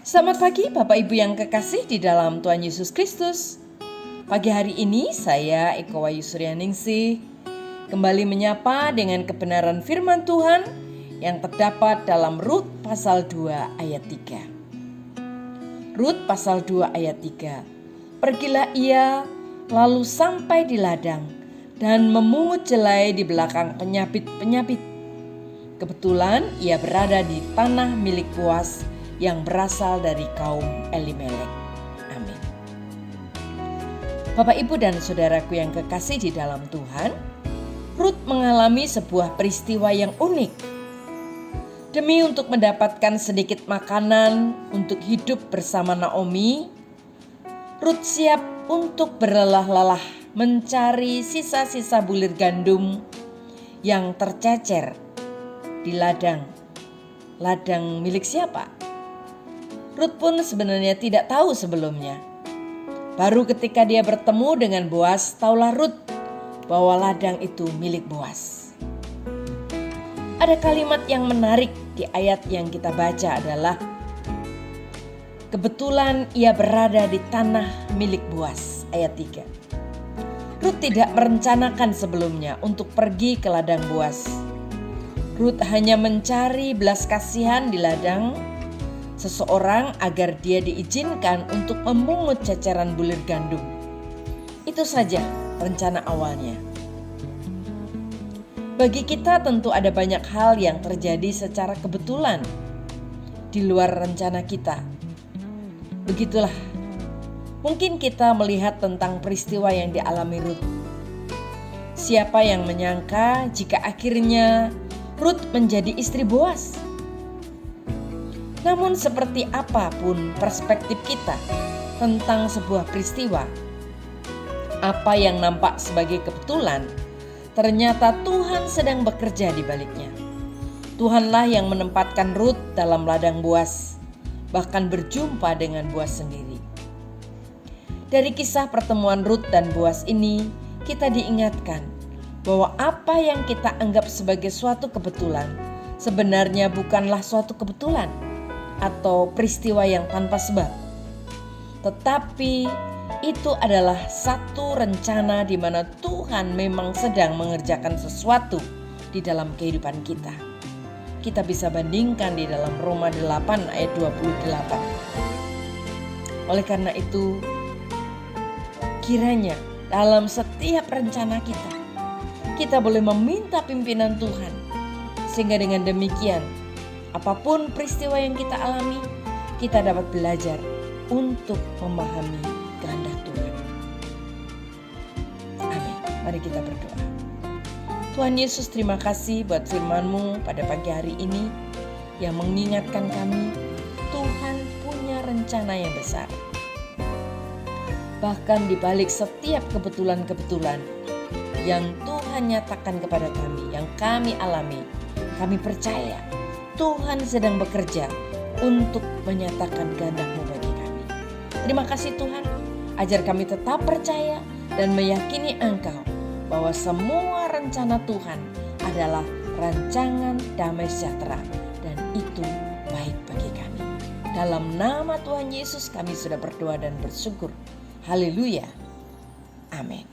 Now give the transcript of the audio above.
Selamat pagi Bapak Ibu yang kekasih di dalam Tuhan Yesus Kristus. Pagi hari ini saya Eko Wayu Suryaningsih kembali menyapa dengan kebenaran firman Tuhan yang terdapat dalam Rut pasal 2 ayat 3. Rut pasal 2 ayat 3. Pergilah ia lalu sampai di ladang dan memungut jelai di belakang penyabit-penyabit. Kebetulan ia berada di tanah milik Boas yang berasal dari kaum Elimelek. Amin. Bapak, Ibu, dan saudaraku yang kekasih di dalam Tuhan, Rut mengalami sebuah peristiwa yang unik. Demi untuk mendapatkan sedikit makanan untuk hidup bersama Naomi, Rut siap untuk berlelah-lelah mencari sisa-sisa bulir gandum yang tercecer di ladang milik siapa? Rut pun sebenarnya tidak tahu sebelumnya. Baru ketika dia bertemu dengan Boas, taulah Rut bahwa ladang itu milik Boas. Ada kalimat yang menarik di ayat yang kita baca adalah, kebetulan ia berada di tanah milik Boas, ayat 3. Rut tidak merencanakan sebelumnya untuk pergi ke ladang Boas. Rut hanya mencari belas kasihan di ladang seseorang agar dia diizinkan untuk memungut ceceran bulir gandum. Itu saja rencana awalnya. Bagi kita tentu ada banyak hal yang terjadi secara kebetulan di luar rencana kita. Begitulah, mungkin kita melihat tentang peristiwa yang dialami Rut. Siapa yang menyangka jika akhirnya Rut menjadi istri Boas? Namun seperti apapun perspektif kita tentang sebuah peristiwa, apa yang nampak sebagai kebetulan, ternyata Tuhan sedang bekerja di baliknya. Tuhanlah yang menempatkan Rut dalam ladang Boas, bahkan berjumpa dengan Boas sendiri. Dari kisah pertemuan Rut dan Boas ini, kita diingatkan bahwa apa yang kita anggap sebagai suatu kebetulan sebenarnya bukanlah suatu kebetulan atau peristiwa yang tanpa sebab. Tetapi itu adalah satu rencana di mana Tuhan memang sedang mengerjakan sesuatu di dalam kehidupan kita. Kita bisa bandingkan di dalam Roma 8 ayat 28. Oleh karena itu, kiranya dalam setiap rencana kita boleh meminta pimpinan Tuhan, sehingga dengan demikian apapun peristiwa yang kita alami, kita dapat belajar untuk memahami kehendak Tuhan. Amin. Mari kita berdoa. Tuhan Yesus, terima kasih buat firman-Mu pada pagi hari ini yang mengingatkan kami Tuhan punya rencana yang besar. Bahkan di balik setiap kebetulan-kebetulan yang Tuhan nyatakan kepada kami, yang kami alami, kami percaya Tuhan sedang bekerja untuk menyatakan kehendak-Mu bagi kami. Terima kasih Tuhan, ajar kami tetap percaya dan meyakini Engkau bahwa semua rencana Tuhan adalah rancangan damai sejahtera dan itu baik bagi kami. Dalam nama Tuhan Yesus kami sudah berdoa dan bersyukur. Haleluya. Amin.